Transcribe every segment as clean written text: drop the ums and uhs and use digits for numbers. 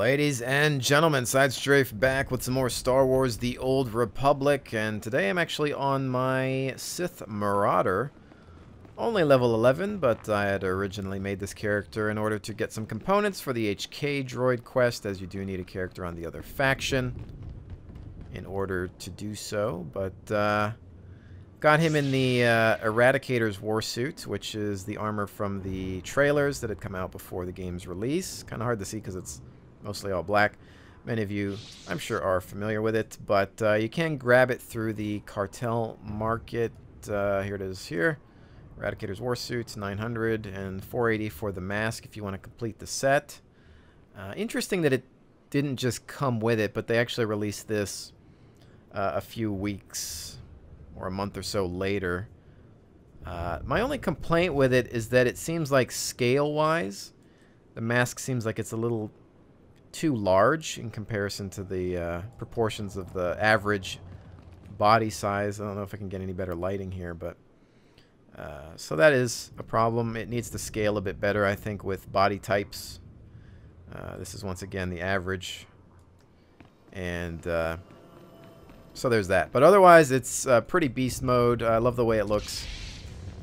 Ladies and gentlemen, SideStrafe back with some more Star Wars The Old Republic, and today I'm actually on my Sith Marauder. Only level 11, but I had originally made this character in order to get some components for the HK droid quest, as you do need a character on the other faction in order to do so. But got him in the Eradicator's Warsuit, which is the armor from the trailers that had come out before the game's release. Kind of hard to see because it's mostly all black. Many of you, I'm sure, are familiar with it, but you can grab it through the cartel market. Here it is here. Eradicator's Warsuit, 900 and 480 for the mask if you want to complete the set. Interesting that it didn't just come with it, but they actually released this a few weeks or a month or so later. My only complaint with it is that it seems like scale-wise, the mask seems like it's a little too large in comparison to the proportions of the average body size. I don't know if I can get any better lighting here, but so that is a problem. It needs to scale a bit better, I think, with body types. This is once again the average, and so there's that. But otherwise, it's pretty beast mode. I love the way it looks.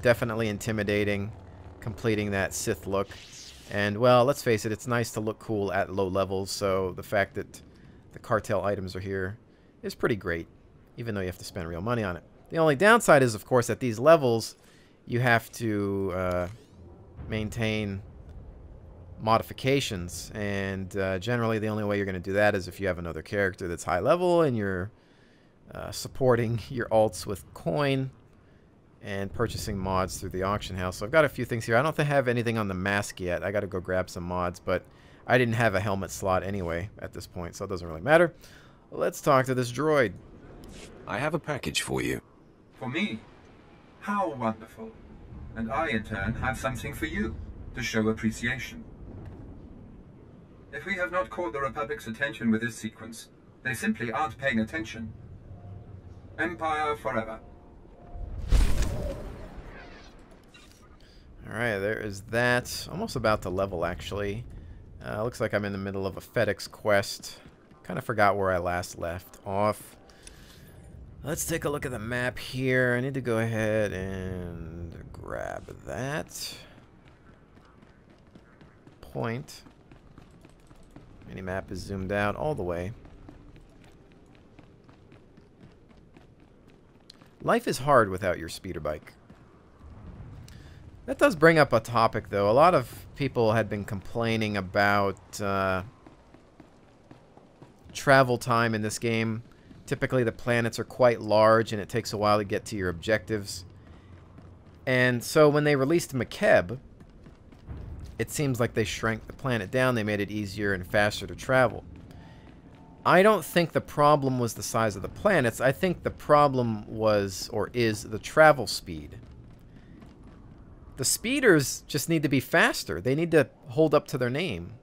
Definitely intimidating, completing that Sith look. And, well, let's face it, it's nice to look cool at low levels, so the fact that the cartel items are here is pretty great, even though you have to spend real money on it. The only downside is, of course, at these levels, you have to maintain modifications, and generally the only way you're going to do that is if you have another character that's high level and you're supporting your alts with coin and purchasing mods through the auction house. So I've got a few things here. I don't think I have anything on the mask yet. I got to go grab some mods, but I didn't have a helmet slot anyway at this point, so it doesn't really matter. Let's talk to this droid. I have a package for you. For me? How wonderful. And I, in turn, have something for you, to show appreciation. If we have not caught the Republic's attention with this sequence, they simply aren't paying attention. Empire forever. Alright, there is that. Almost about to level, actually. Looks like I'm in the middle of a FedEx quest. Kind of forgot where I last left off. Let's take a look at the map here. I need to go ahead and grab that point. Minimap is zoomed out all the way. Life is hard without your speeder bike. That does bring up a topic, though. A lot of people had been complaining about travel time in this game. Typically, the planets are quite large, and it takes a while to get to your objectives. And so when they released Makeb, it seems like they shrank the planet down. They made it easier and faster to travel. I don't think the problem was the size of the planets. I think the problem was, or is, the travel speed. The speeders just need to be faster. They need to hold up to their name.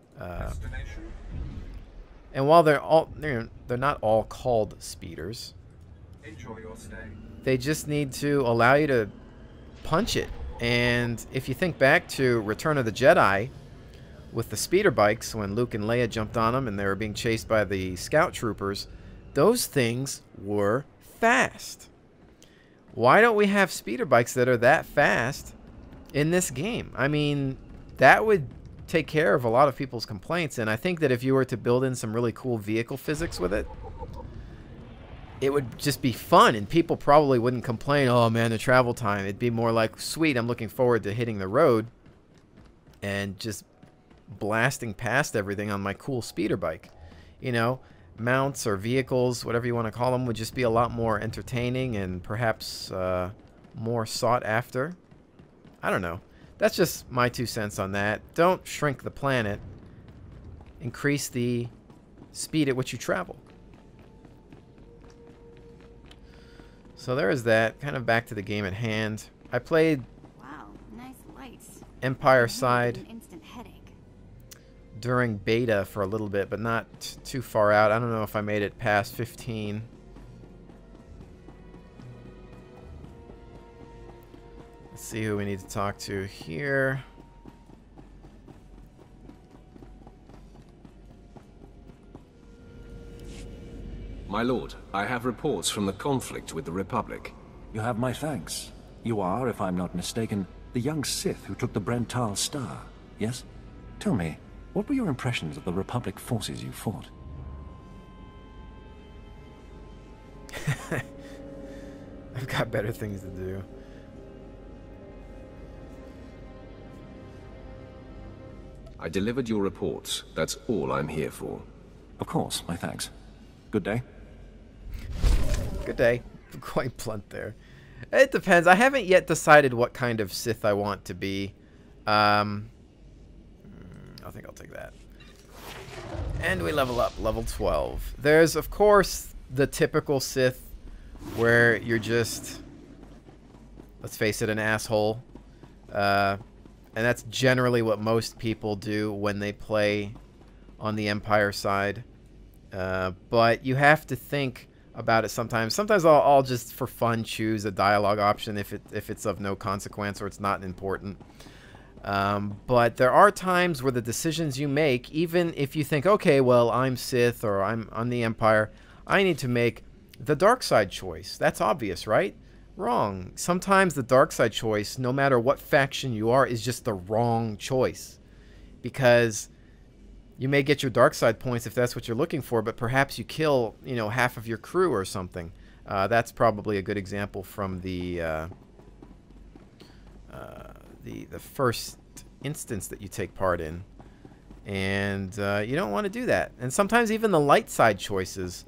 And while they're not all called speeders, Enjoy your stay. they just need to allow you to punch it. And if you think back to Return of the Jedi with the speeder bikes, when Luke and Leia jumped on them and they were being chased by the scout troopers, those things were fast. Why don't we have speeder bikes that are that fast in this game? I mean, that would take care of a lot of people's complaints, and I think that if you were to build in some really cool vehicle physics with it, it would just be fun, and people probably wouldn't complain, oh man, the travel time. It'd be more like, sweet, I'm looking forward to hitting the road and just blasting past everything on my cool speeder bike. You know, mounts or vehicles, whatever you want to call them, would just be a lot more entertaining and perhaps more sought after. I don't know. That's just my 2 cents on that. Don't shrink the planet. Increase the speed at which you travel. So there is that. Kind of back to the game at hand. I played nice lights. Empire side An instant headache. during beta for a little bit, but not too far out. I don't know if I made it past 15. Let's see who we need to talk to here. My lord, I have reports from the conflict with the Republic. You have my thanks. You are, if I'm not mistaken, the young Sith who took the Brental Star, yes? Tell me, what were your impressions of the Republic forces you fought? I've got better things to do. I delivered your reports. That's all I'm here for. Of course, my thanks. Good day. Good day. Quite blunt there. It depends. I haven't yet decided what kind of Sith I want to be. I think I'll take that. And we level up, level 12. There's, of course, the typical Sith where you're just, let's face it, an asshole. And that's generally what most people do when they play on the Empire side. But you have to think about it sometimes. Sometimes I'll just, for fun, choose a dialogue option if it's of no consequence or it's not important. But there are times where the decisions you make, even if you think, okay, well, I'm Sith or I'm on the Empire, I need to make the dark side choice. That's obvious, right? Wrong. Sometimes the dark side choice, no matter what faction you are, is just the wrong choice. Because you may get your dark side points if that's what you're looking for, but perhaps you kill, you know, half of your crew or something. That's probably a good example from the first instance that you take part in. And you don't want to do that. And sometimes even the light side choices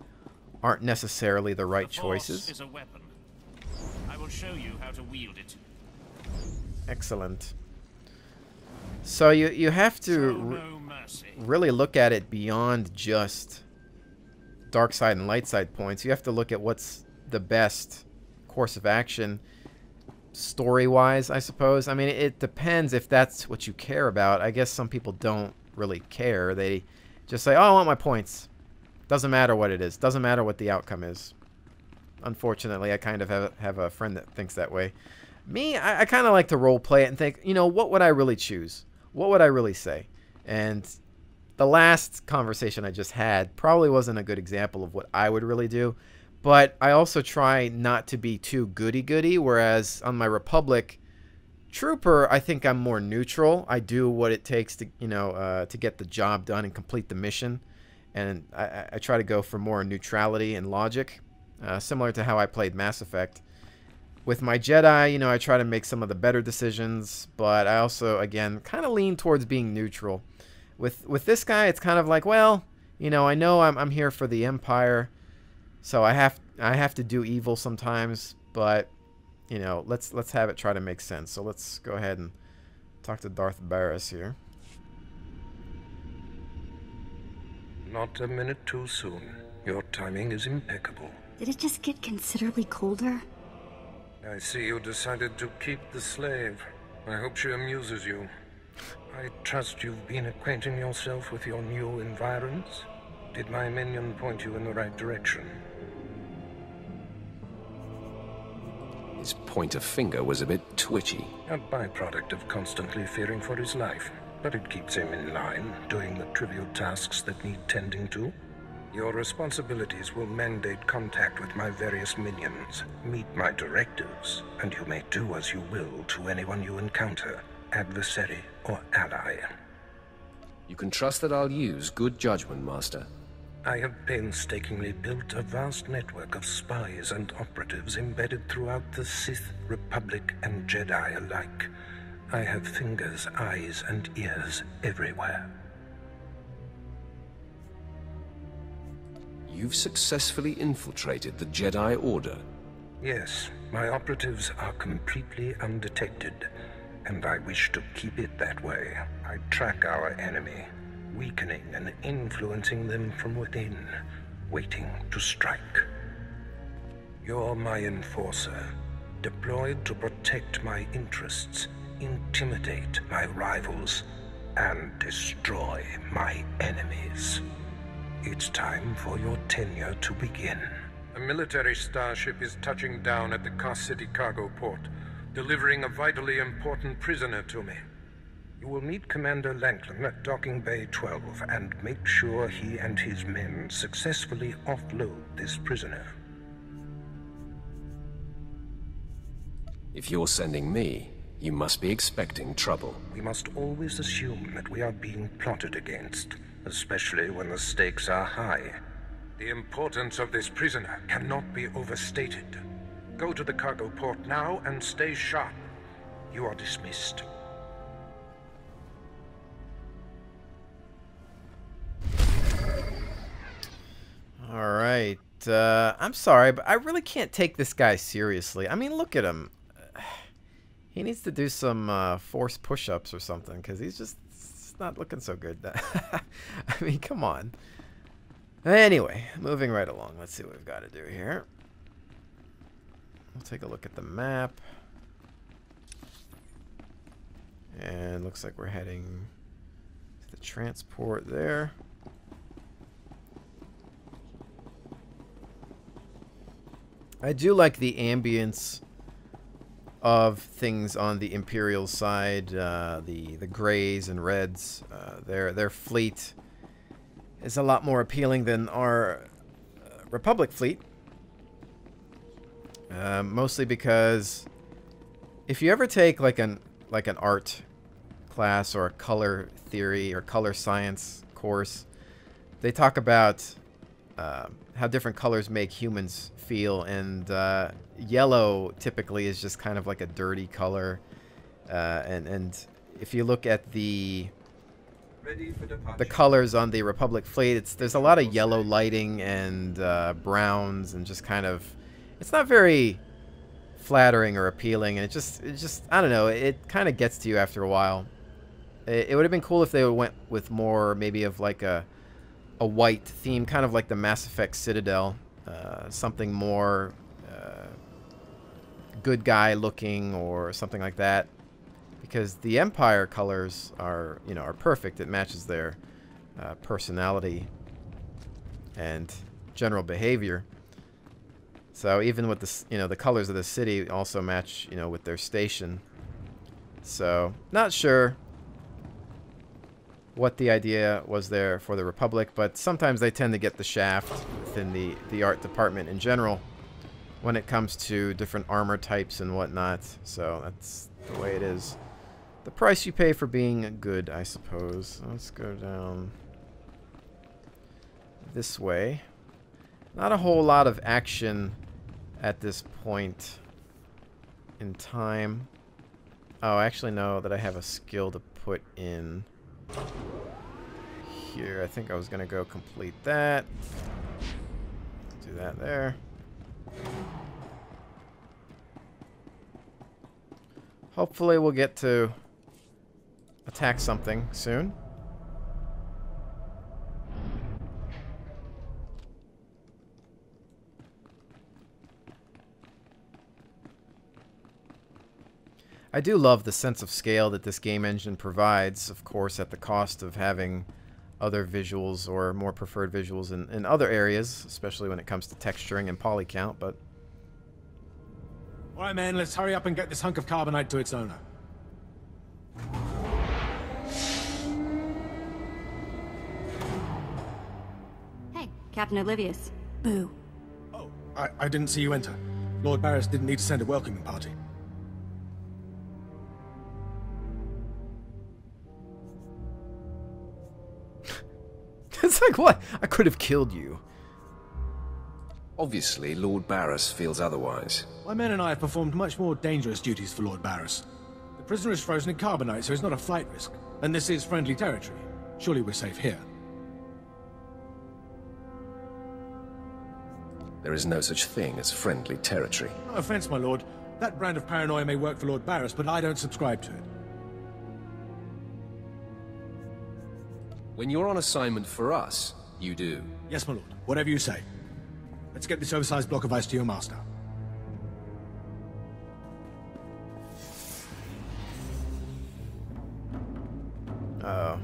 aren't necessarily the right choices. Is a weapon. I will show you how to wield it. Excellent. So you have to really look at it beyond just dark side and light side points. You have to look at what's the best course of action story-wise, I suppose. I mean, it depends if that's what you care about. I guess some people don't really care. They just say, oh, I want my points. Doesn't matter what it is. Doesn't matter what the outcome is. Unfortunately, I kind of have a friend that thinks that way. Me, I kind of like to role play it and think, you know, what would I really choose? What would I really say? And the last conversation I just had probably wasn't a good example of what I would really do. But I also try not to be too goody-goody, whereas on my Republic Trooper, I think I'm more neutral. I do what it takes to, you know, to get the job done and complete the mission. And I try to go for more neutrality and logic, similar to how I played Mass Effect. With my Jedi, you know, I try to make some of the better decisions, but I also, again, kind of lean towards being neutral. With this guy, it's kind of like, well, you know I'm here for the Empire, so I have to do evil sometimes, but you know, let's have it try to make sense. So let's go ahead and talk to Darth Barris here. Not a minute too soon. Your timing is impeccable. Did it just get considerably colder? I see you decided to keep the slave. I hope she amuses you. I trust you've been acquainting yourself with your new environs. Did my minion point you in the right direction? His pointer finger was a bit twitchy. A byproduct of constantly fearing for his life. But it keeps him in line, doing the trivial tasks that need tending to. Your responsibilities will mandate contact with my various minions. Meet my directives, and you may do as you will to anyone you encounter, adversary or ally. You can trust that I'll use good judgment, Master. I have painstakingly built a vast network of spies and operatives embedded throughout the Sith, Republic, and Jedi alike. I have fingers, eyes, and ears everywhere. You've successfully infiltrated the Jedi Order. Yes, my operatives are completely undetected, and I wish to keep it that way. I track our enemy, weakening and influencing them from within, waiting to strike. You're my enforcer, deployed to protect my interests, intimidate my rivals, and destroy my enemies. It's time for your tenure to begin. A military starship is touching down at the Car City cargo port, delivering a vitally important prisoner to me. You will meet Commander Lanklin at Docking Bay 12 and make sure he and his men successfully offload this prisoner. If you're sending me, you must be expecting trouble. We must always assume that we are being plotted against, especially when the stakes are high. The importance of this prisoner cannot be overstated. Go to the cargo port now and stay sharp. You are dismissed. Alright, I'm sorry, but I really can't take this guy seriously. I mean, look at him. He needs to do some force push-ups or something, because he's not looking so good. I mean, come on. Anyway, moving right along. Let's see what we've got to do here. We'll take a look at the map. And looks like we're heading to the transport there. I do like the ambience of things on the Imperial side, the grays and reds. Their fleet is a lot more appealing than our Republic fleet. Mostly because if you ever take like an art class or a color theory or color science course, they talk about how different colors make humans feel, and yellow typically is just kind of like a dirty color, and if you look at the colors on the Republic fleet, there's a lot of yellow lighting and browns, and just kind of, it's not very flattering or appealing, and it just I don't know, it kind of gets to you after a while. It would have been cool if they went with more maybe of like a white theme, kind of like the Mass Effect Citadel, something more good guy looking or something like that, because the Empire colors are perfect. It matches their personality and general behavior. So even with the colors of the city also match with their station. So not sure what the idea was there for the Republic, but sometimes they tend to get the shaft within the art department in general when it comes to different armor types and whatnot. So that's the way it is. The price you pay for being good, I suppose. Let's go down this way. Not a whole lot of action at this point in time. Oh, I actually know that I have a skill to put in here. I think I was gonna go complete that. Do that there. Hopefully we'll get to attack something soon. I do love the sense of scale that this game engine provides, of course at the cost of having other visuals or more preferred visuals in other areas, especially when it comes to texturing and poly count, but... Alright man, let's hurry up and get this hunk of carbonite to its owner. Hey, Captain Oblivious. Boo. Oh, I didn't see you enter. Lord Barris didn't need to send a welcoming party. It's like, what? I could have killed you. Obviously, Lord Barris feels otherwise. My men and I have performed much more dangerous duties for Lord Barris. The prisoner is frozen in carbonite, so it's not a flight risk. And this is friendly territory. Surely we're safe here. There is no such thing as friendly territory. No offense, my lord. That brand of paranoia may work for Lord Barris, but I don't subscribe to it. When you're on assignment for us, you do. Yes, my lord. Whatever you say. Let's get this oversized block of ice to your master. Uh-oh.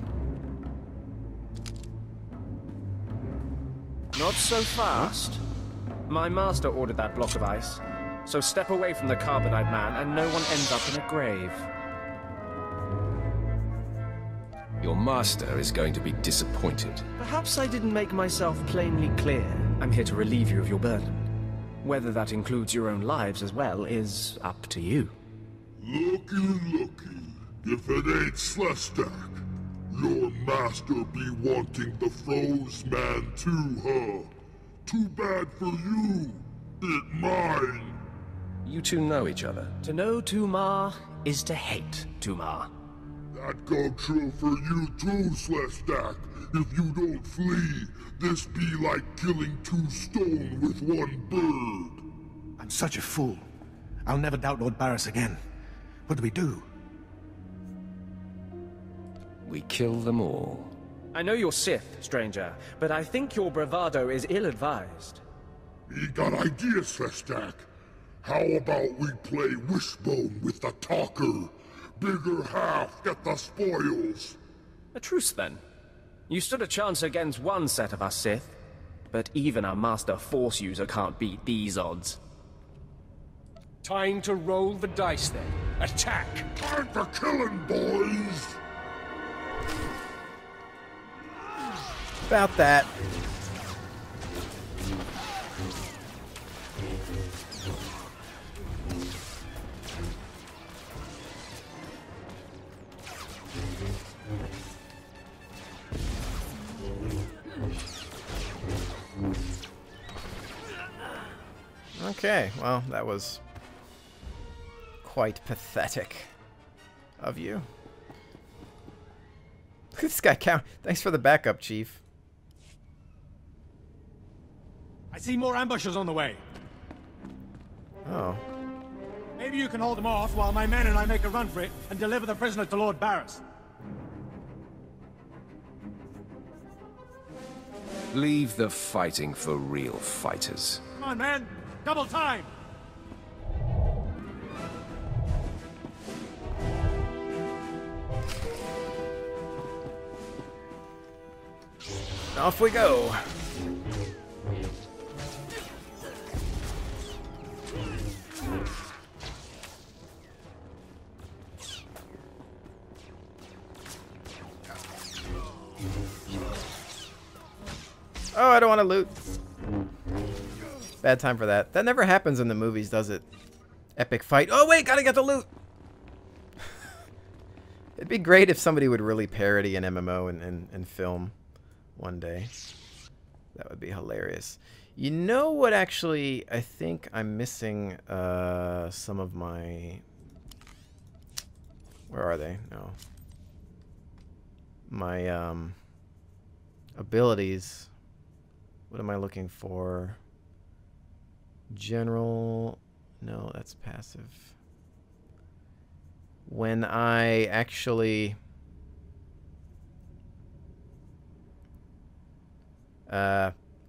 Not so fast. My master ordered that block of ice. So step away from the carbonite man and no one ends up in a grave. Your master is going to be disappointed. Perhaps I didn't make myself plainly clear. I'm here to relieve you of your burden. Whether that includes your own lives as well is up to you. Looky. If it ain't Slestak, your master be wanting the froze man too, huh? Too bad for you. It mine. You two know each other. To know Tumar is to hate Tumar. That go true for you too, Slestak. If you don't flee, this be like killing 2 stone with 1 bird. I'm such a fool. I'll never doubt Lord Barris again. What do we do? We kill them all. I know you're Sith, stranger, but I think your bravado is ill-advised. He got ideas, Slestak. How about we play wishbone with the talker? Bigger half get the spoils. A truce, then. You stood a chance against one set of us Sith, but even a master Force user can't beat these odds. Time to roll the dice, then. Attack! Time for killing, boys! About that. Okay, well, that was quite pathetic of you. Look at this guy count. Thanks for the backup, Chief. I see more ambushers on the way. Oh. Maybe you can hold them off while my men and I make a run for it and deliver the prisoner to Lord Barris. Leave the fighting for real fighters. Come on, man! Double time! Off we go. Oh, I don't want to loot. Bad time for that. That never happens in the movies, does it? Epic fight. Oh, wait, gotta get the loot. It'd be great if somebody would really parody an MMO and film one day. That would be hilarious. You know what, actually, I think I'm missing some of my... Where are they? No. My abilities. What am I looking for? General... No, that's passive. When I actually...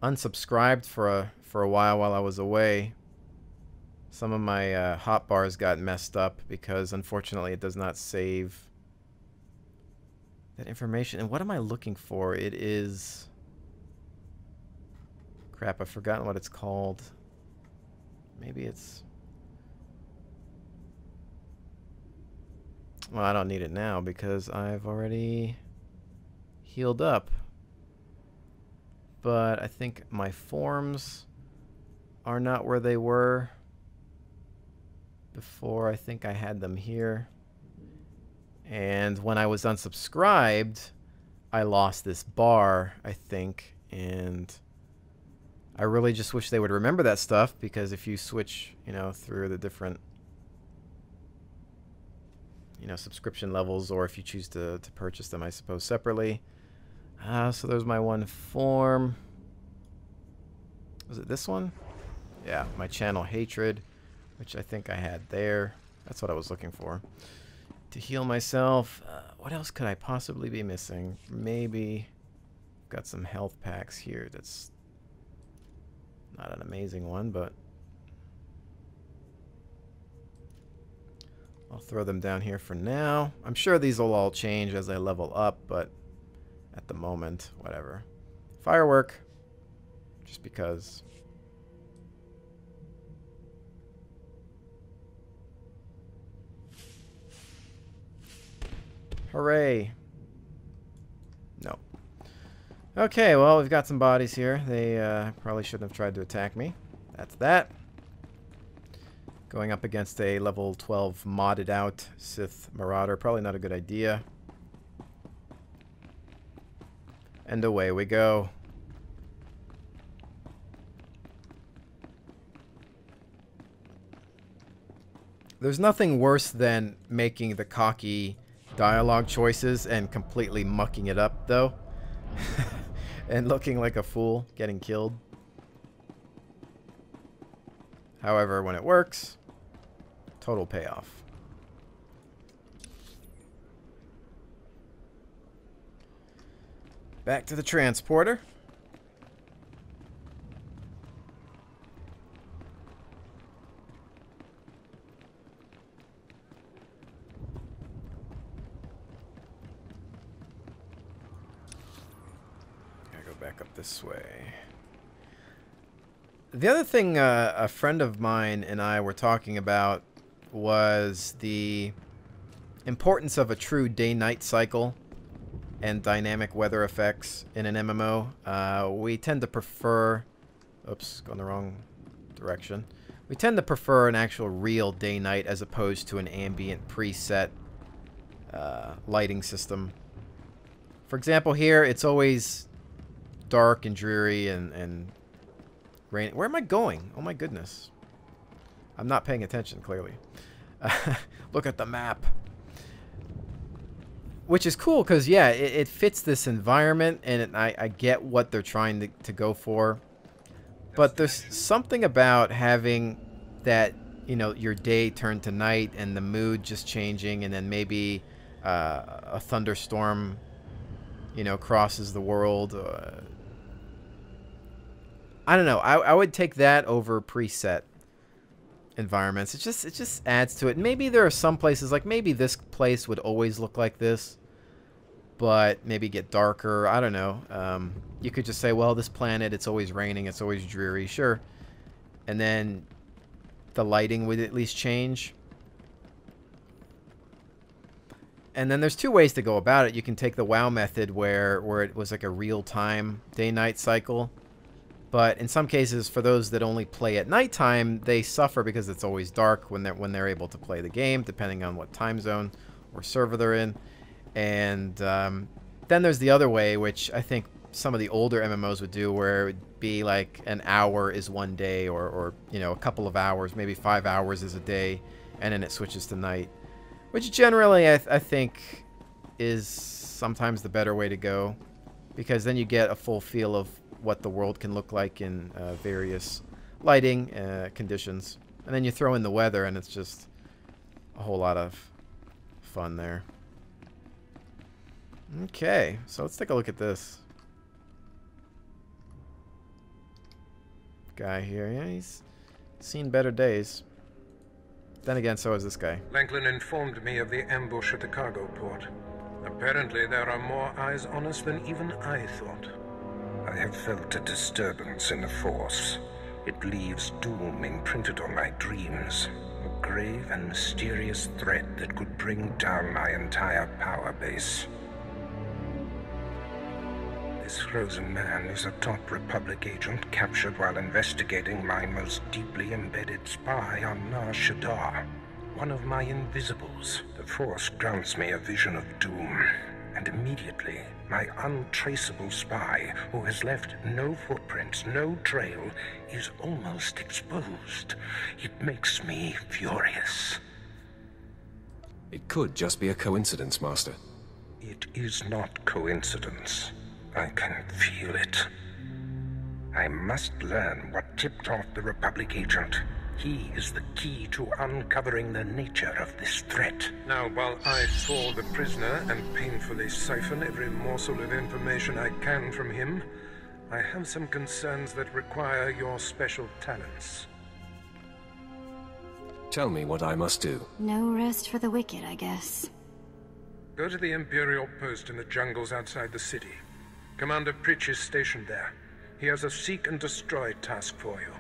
unsubscribed for a while I was away, some of my hotbars got messed up because unfortunately it does not save that information. And what am I looking for? It is... Crap, I've forgotten what it's called. Maybe it's... Well, I don't need it now because I've already healed up. But I think my forms are not where they were before. I think I had them here. And when I was unsubscribed, I lost this bar, I think. And I really just wish they would remember that stuff, because if you switch, you know, through the different, you know, subscription levels, or if you choose to purchase them, I suppose, separately. So there's my one form. Was it this one? Yeah, my channel hatred, which I think I had there. That's what I was looking for. To heal myself. What else could I possibly be missing? Maybe got some health packs here. That's not an amazing one, but I'll throw them down here for now. I'm sure these will all change as I level up, but at the moment, whatever. Firework. Just because. Hooray. Okay, well, we've got some bodies here. They probably shouldn't have tried to attack me. That's that. Going up against a level 12 modded out Sith Marauder. Probably not a good idea. And away we go. There's nothing worse than making the cocky dialogue choices and completely mucking it up, though. And looking like a fool, getting killed. However, when it works, total payoff. Back to the transporter. Back up this way. The other thing a friend of mine and I were talking about was the importance of a true day-night cycle and dynamic weather effects in an MMO. We tend to prefer... Oops, going the wrong direction. We tend to prefer an actual real day-night as opposed to an ambient preset lighting system. For example, here it's always dark and dreary and rain. Where am I going? Oh my goodness. I'm not paying attention, clearly. Look at the map. Which is cool because, yeah, it fits this environment, and I get what they're trying to go for. But there's something about having that, you know, your day turn to night and the mood just changing, and then maybe a thunderstorm, you know, crosses the world. I don't know. I would take that over preset environments. It just adds to it. Maybe there are some places, like maybe this place would always look like this, but maybe get darker. I don't know. You could just say, well, this planet, it's always raining, it's always dreary. Sure. And then the lighting would at least change. And then there's two ways to go about it. You can take the WoW method where it was like a real-time day-night cycle. But in some cases, for those that only play at nighttime, they suffer because it's always dark when they're able to play the game, depending on what time zone or server they're in. And then there's the other way, which I think some of the older MMOs would do, where it would be like an hour is one day, or you know, a couple of hours, maybe 5 hours is a day, and then it switches to night. Which generally I think is sometimes the better way to go, because then you get a full feel of what the world can look like in various lighting conditions. And then you throw in the weather, and it's just a whole lot of fun there. Okay, so let's take a look at this guy here. Yeah, he's seen better days. Then again, so is this guy. Langlin informed me of the ambush at the cargo port. Apparently there are more eyes on us than even I thought. I have felt a disturbance in the Force. It leaves doom imprinted on my dreams. A grave and mysterious threat that could bring down my entire power base. This frozen man is a top Republic agent captured while investigating my most deeply embedded spy on Nar Shaddaa. One of my invisibles. The Force grants me a vision of doom. And immediately, my untraceable spy, who has left no footprints, no trail, is almost exposed. It makes me furious. It could just be a coincidence, Master. It is not coincidence. I can feel it. I must learn what tipped off the Republic agent. He is the key to uncovering the nature of this threat. Now, while I thaw the prisoner and painfully siphon every morsel of information I can from him, I have some concerns that require your special talents. Tell me what I must do. No rest for the wicked, I guess. Go to the Imperial post in the jungles outside the city. Commander Pritch is stationed there. He has a seek and destroy task for you.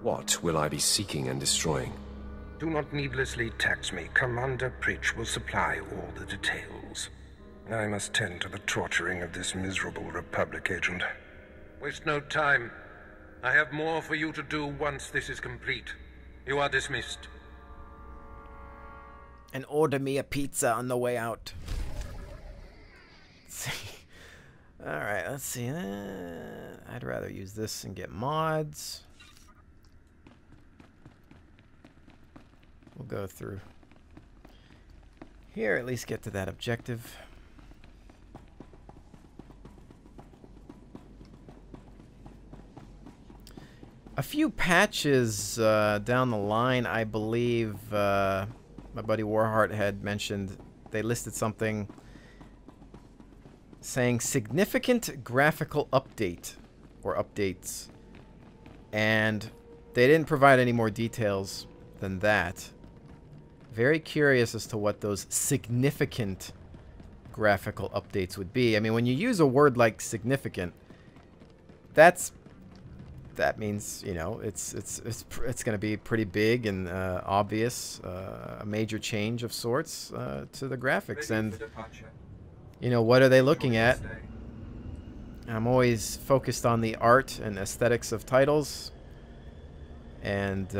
What will I be seeking and destroying? Do not needlessly tax me. Commander Pritch will supply all the details. I must tend to the torturing of this miserable Republic agent. Waste no time. I have more for you to do once this is complete. You are dismissed. And order me a pizza on the way out. Alright, let's see. I'd rather use this and get mods. We'll go through here, at least get to that objective. A few patches down the line, I believe my buddy Warheart had mentioned, they listed something saying significant graphical update or updates, and they didn't provide any more details than that. Very curious as to what those significant graphical updates would be. I mean, when you use a word like significant, that means, you know, it's going to be pretty big and obvious, a major change of sorts to the graphics. And you know, what are they looking at? I'm always focused on the art and aesthetics of titles, and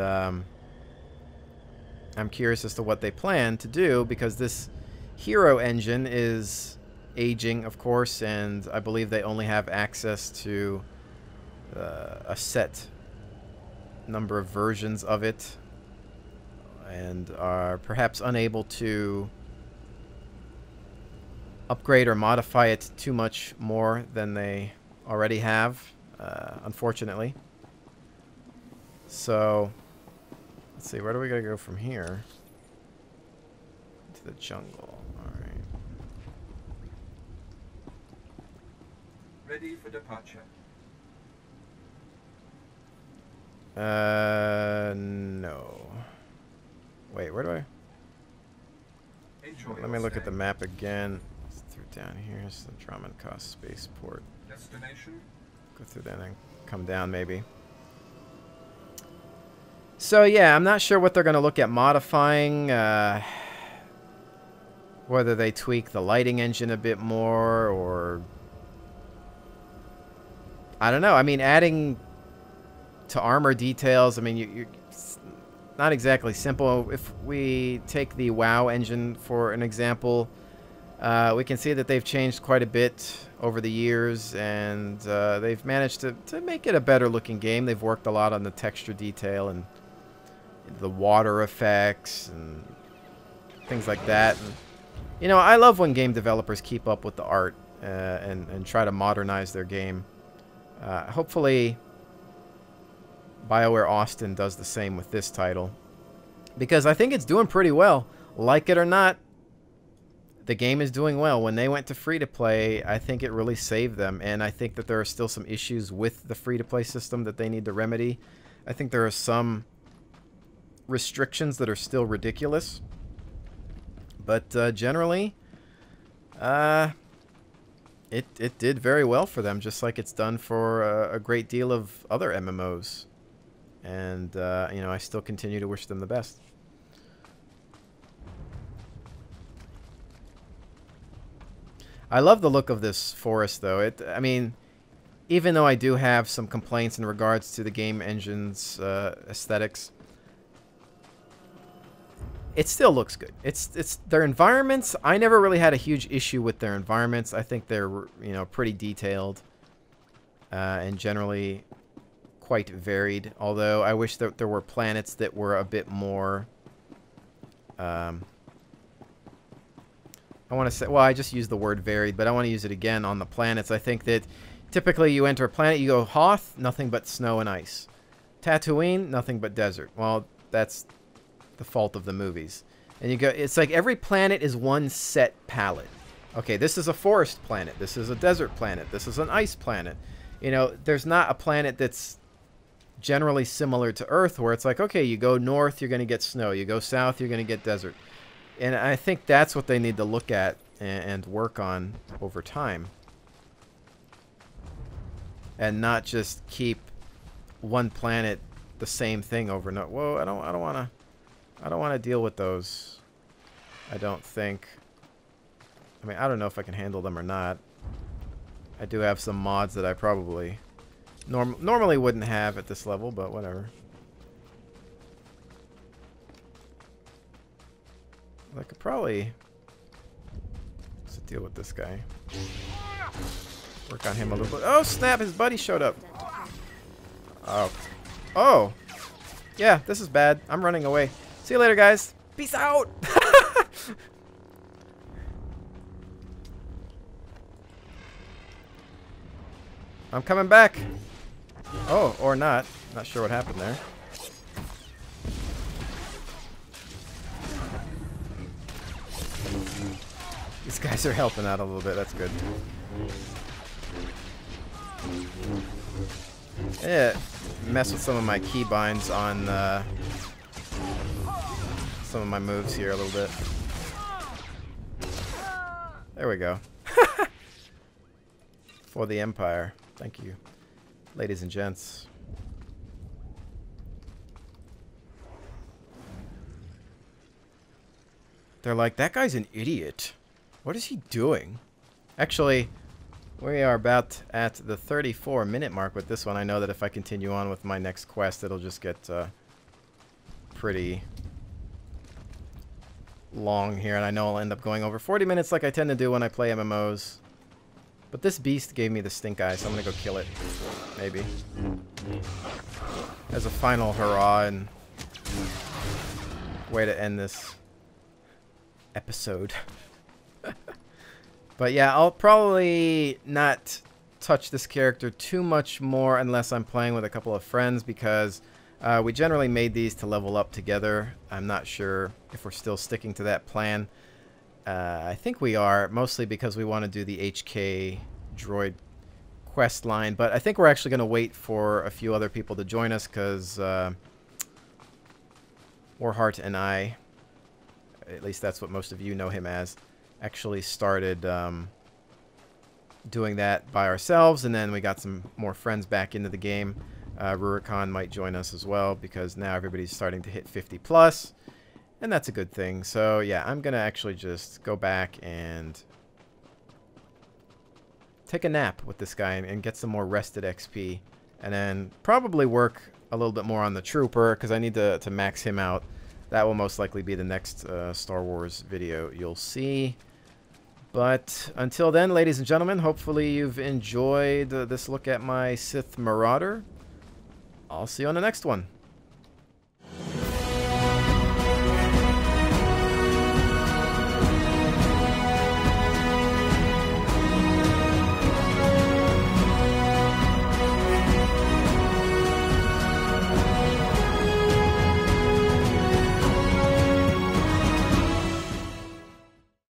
I'm curious as to what they plan to do, because this hero engine is aging, of course, and I believe they only have access to a set number of versions of it, and are perhaps unable to upgrade or modify it too much more than they already have, unfortunately. So let's see, where do we gotta go from here? To the jungle. Alright. Ready for departure. No. Wait, where do I... Let me look at the map again. Through down here, here's the Drummondcast spaceport. Destination? Go through that and come down, maybe. So, yeah, I'm not sure what they're going to look at modifying. Whether they tweak the lighting engine a bit more, or... I don't know. I mean, adding to armor details, I mean, you're not exactly simple. If we take the WoW engine for an example, we can see that they've changed quite a bit over the years, and they've managed to make it a better looking game. They've worked a lot on the texture detail and the water effects and things like that. And, you know, I love when game developers keep up with the art and try to modernize their game. Hopefully BioWare Austin does the same with this title, because I think it's doing pretty well. Like it or not, the game is doing well. When they went to free-to-play, I think it really saved them, and I think that there are still some issues with the free-to-play system that they need to remedy. I think there are some restrictions that are still ridiculous, but generally, it did very well for them, just like it's done for a great deal of other MMOs. And, you know, I still continue to wish them the best. I love the look of this forest, though. I mean, even though I do have some complaints in regards to the game engine's aesthetics, it still looks good. It's their environments. I never really had a huge issue with their environments. I think they're, you know, pretty detailed and generally quite varied. Although I wish that there were planets that were a bit more. I want to say, well, I just used the word varied, but I want to use it again on the planets. I think that typically you enter a planet, you go Hoth, nothing but snow and ice. Tatooine, nothing but desert. Well, that's the fault of the movies. And you go, it's like every planet is one set palette. Okay, this is a forest planet. This is a desert planet. This is an ice planet. You know, there's not a planet that's generally similar to Earth where it's like, okay, you go north, you're going to get snow. You go south, you're going to get desert. And I think that's what they need to look at and work on over time. And not just keep one planet the same thing over and over. Whoa, I don't want to deal with those. I don't think. I mean, I don't know if I can handle them or not. I do have some mods that I probably normally wouldn't have at this level, but whatever. I could probably deal with this guy. Work on him a little bit. Oh, snap! His buddy showed up. Oh. Oh! Yeah, this is bad. I'm running away. See you later, guys. Peace out! I'm coming back. Oh, or not. Not sure what happened there. These guys are helping out a little bit. That's good. Yeah, mess with some of my keybinds on some of my moves here a little bit. There we go. For the Empire. Thank you, ladies and gents. They're like, that guy's an idiot. What is he doing? Actually, we are about at the 34-minute mark with this one. I know that if I continue on with my next quest, it'll just get pretty long here. And I know I'll end up going over 40 minutes like I tend to do when I play MMOs. But this beast gave me the stink eye, so I'm going to go kill it. Maybe. As a final hurrah and way to end this episode. But yeah, I'll probably not touch this character too much more unless I'm playing with a couple of friends, because we generally made these to level up together. I'm not sure if we're still sticking to that plan. I think we are, mostly because we want to do the HK droid quest line, but I think we're actually going to wait for a few other people to join us, because Warheart and I, at least that's what most of you know him as, actually started doing that by ourselves, and then we got some more friends back into the game. Rurikhan might join us as well, because now everybody's starting to hit 50 plus, and that's a good thing. So yeah, I'm gonna actually just go back and take a nap with this guy and get some more rested XP, and then probably work a little bit more on the trooper, because I need to max him out. That will most likely be the next Star Wars video you'll see. But until then, ladies and gentlemen, hopefully you've enjoyed this look at my Sith Marauder. I'll see you on the next one.